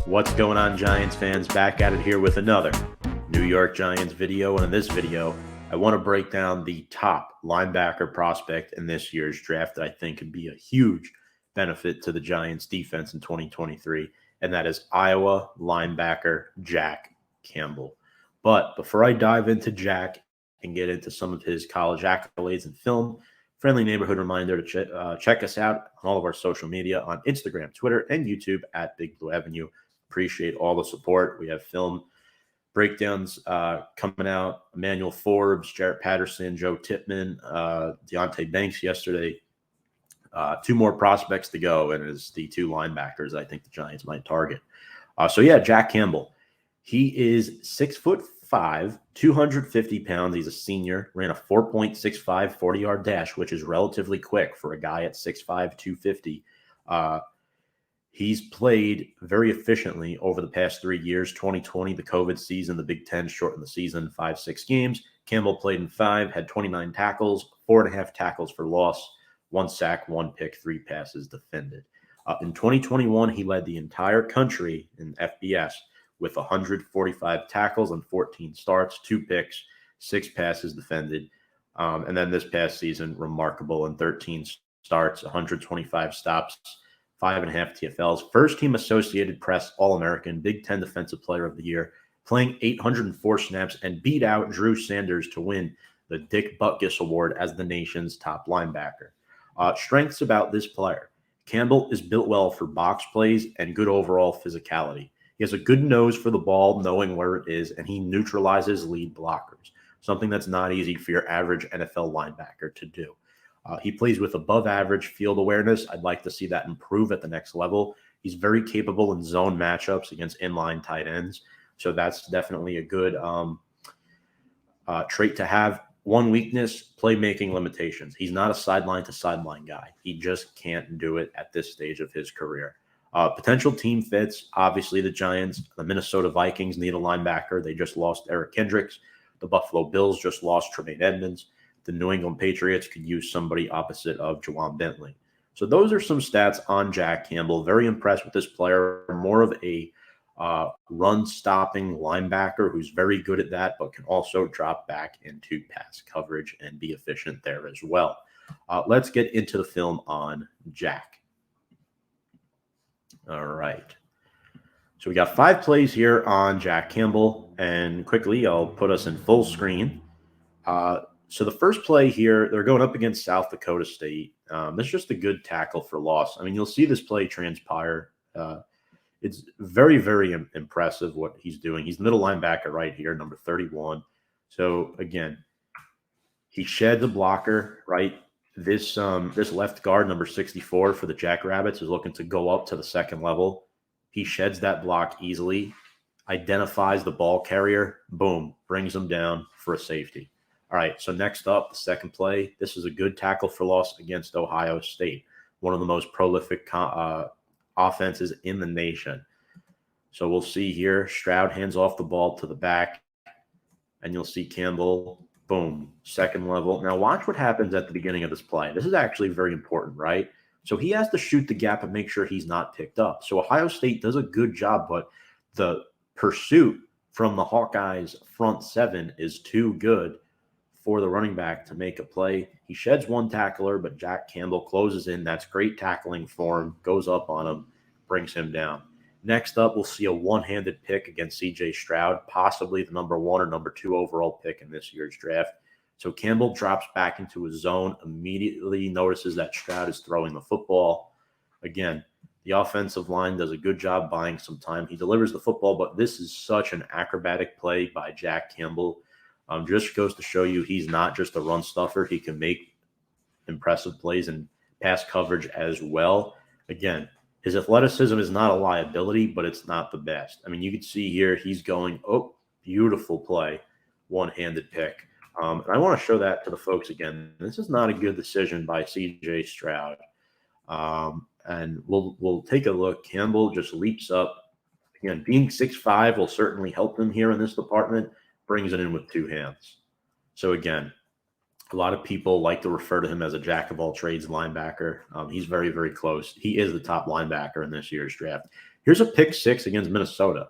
What's going on, Giants fans? Back at it here with another New York Giants video. And in this video, I want to break down the top linebacker prospect in this year's draft that I think could be a huge benefit to the Giants defense in 2023. And that is Iowa linebacker Jack Campbell. But before I dive into Jack and get into some of his college accolades and film, friendly neighborhood reminder to check us out on all of our social media on Instagram, Twitter, and YouTube at Big Blue Avenue. Appreciate all the support. We have film breakdowns coming out. Emmanuel Forbes, Jarrett Patterson, Joe Tippmann, Deontay Banks yesterday. Two more prospects to go, and it's the two linebackers I think the Giants might target. Jack Campbell. He is 6'5", 250 pounds. He's a senior. Ran a 4.65 40-yard dash, which is relatively quick for a guy at 6'5", 250. He's played very efficiently over the past 3 years. 2020, the COVID season, the Big Ten shortened the season, 5-6 games. Campbell played in 5, had 29 tackles, 4.5 tackles for loss, 1 sack, 1 pick, 3 passes defended. In 2021, he led the entire country in FBS with 145 tackles and 14 starts, 2 picks, 6 passes defended. And then this past season, remarkable in 13 starts, 125 stops, 5.5 TFLs, first team Associated Press All-American, Big Ten Defensive Player of the Year, playing 804 snaps and beat out Drew Sanders to win the Dick Butkus Award as the nation's top linebacker. Strengths about this player. Campbell is built well for box plays and good overall physicality. He has a good nose for the ball, knowing where it is, and he neutralizes lead blockers, something that's not easy for your average NFL linebacker to do. He plays with above-average field awareness. I'd like to see that improve at the next level. He's very capable in zone matchups against inline tight ends, so that's definitely a good trait to have. One weakness, playmaking limitations. He's not a sideline-to-sideline guy. He just can't do it at this stage of his career. Potential team fits, obviously the Giants, the Minnesota Vikings need a linebacker. They just lost Eric Kendricks. The Buffalo Bills just lost Tremaine Edmonds. The New England Patriots could use somebody opposite of Juwan Bentley. So those are some stats on Jack Campbell. Very impressed with this player. More of a run-stopping linebacker who's very good at that, but can also drop back into pass coverage and be efficient there as well. Let's get into the film on Jack. All right. So we got 5 plays here on Jack Campbell, and quickly I'll put us in full screen. So the first play here, they're going up against South Dakota State. That's just a good tackle for loss. I mean, you'll see this play transpire. It's very, very impressive what he's doing. He's middle linebacker right here, number 31. So, again, he shed the blocker, right? This left guard, number 64 for the Jackrabbits, is looking to go up to the second level. He sheds that block easily, identifies the ball carrier, boom, brings him down for a safety. All right, so next up, the second play. This is a good tackle for loss against Ohio State, one of the most prolific offenses in the nation. So we'll see here, Stroud hands off the ball to the back, and you'll see Campbell, boom, second level. Now watch what happens at the beginning of this play. This is actually very important, right? So he has to shoot the gap and make sure he's not picked up. So Ohio State does a good job, but the pursuit from the Hawkeyes front 7 is too good for the running back to make a play. He sheds one tackler, but Jack Campbell closes in. That's great tackling for him, goes up on him, brings him down. Next up, we'll see a one-handed pick against C.J. Stroud, possibly the number 1 or number 2 overall pick in this year's draft. So Campbell drops back into his zone, immediately notices that Stroud is throwing the football. Again, the offensive line does a good job buying some time. He delivers the football, but this is such an acrobatic play by Jack Campbell. Just goes to show you he's not just a run stuffer. He can make impressive plays and pass coverage as well. Again, his athleticism is not a liability, but it's not the best. I mean, you can see here he's going, oh, beautiful play, one-handed pick. And I want to show that to the folks again. This is not a good decision by C.J. Stroud. And we'll take a look. Campbell just leaps up. Again, being 6'5" will certainly help him here in this department. Brings it in with 2 hands. So again, A lot of people like to refer to him as a jack of all trades linebacker. He's very, very close. He is the top linebacker in this year's draft. Here's a pick six against Minnesota.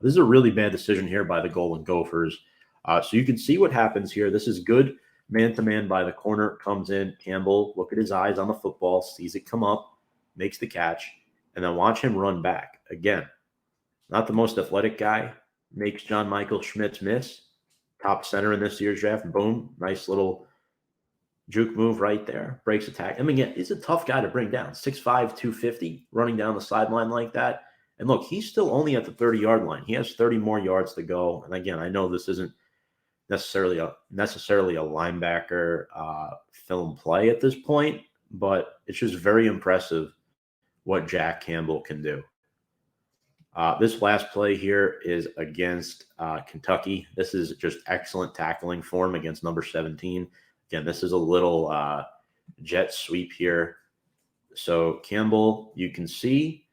This is a really bad decision here by the Golden Gophers. So you can see what happens here. This is good man-to-man by the corner. Comes in. Campbell, look at his eyes on the football, sees it come up, makes the catch, and then watch him run back. Again, not the most athletic guy. Makes John Michael Schmitz miss. Top center in this year's draft. Boom. Nice little juke move right there. Breaks attack. I mean, yeah, he's a tough guy to bring down. 6'5", 250, running down the sideline like that. And look, he's still only at the 30-yard line. He has 30 more yards to go. And again, I know this isn't necessarily a linebacker film play at this point, but it's just very impressive what Jack Campbell can do. This last play here is against Kentucky. This is just excellent tackling for him against number 17. Again, this is a little jet sweep here. So Campbell, you can see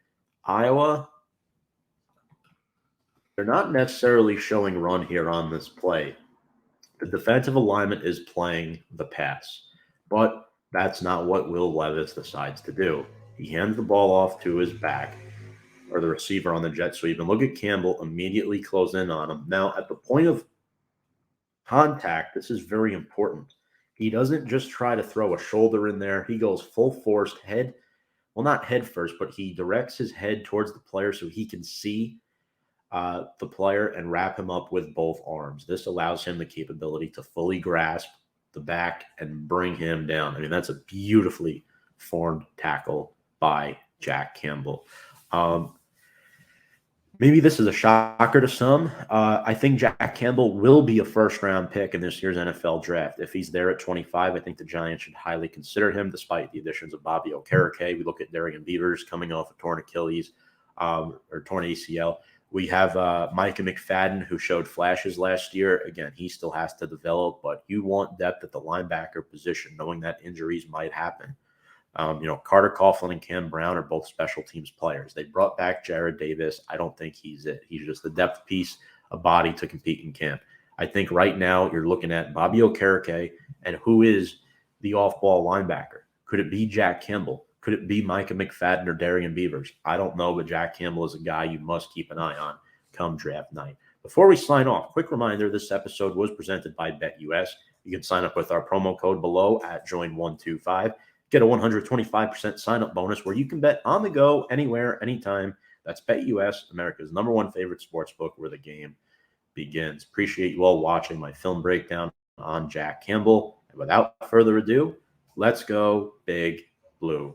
Iowa, they're not necessarily showing run here on this play. The defensive alignment is playing the pass, but that's not what Will Levis decides to do. He hands the ball off to his back, or the receiver on the jet sweep, and look at Campbell immediately close in on him. Now, at the point of contact, this is very important. He doesn't just try to throw a shoulder in there. He goes full force head. Well, not head first, but he directs his head towards the player so he can see the player and wrap him up with both arms. This allows him the capability to fully grasp the back and bring him down. I mean, that's a beautifully formed tackle by Jack Campbell. Maybe this is a shocker to some. I think Jack Campbell will be a first-round pick in this year's NFL draft. If he's there at 25, I think the Giants should highly consider him, despite the additions of Bobby Okereke. We look at Darian Beavers coming off a torn Achilles or torn ACL. We have Micah McFadden, who showed flashes last year. Again, he still has to develop, but you want depth at the linebacker position, knowing that injuries might happen. Carter Coughlin and Cam Brown are both special teams players. They brought back Jared Davis. I don't think he's it. He's just a depth piece, a body to compete in camp. I think right now you're looking at Bobby Okereke, and who is the off-ball linebacker? Could it be Jack Campbell? Could it be Micah McFadden or Darian Beavers? I don't know, but Jack Campbell is a guy you must keep an eye on come draft night. Before we sign off, quick reminder, this episode was presented by BetUS. You can sign up with our promo code below at join125. Get a 125% sign-up bonus where you can bet on the go, anywhere, anytime. That's BetUS, America's #1 favorite sportsbook, where the game begins. Appreciate you all watching my film breakdown on Jack Campbell. And without further ado, let's go Big Blue.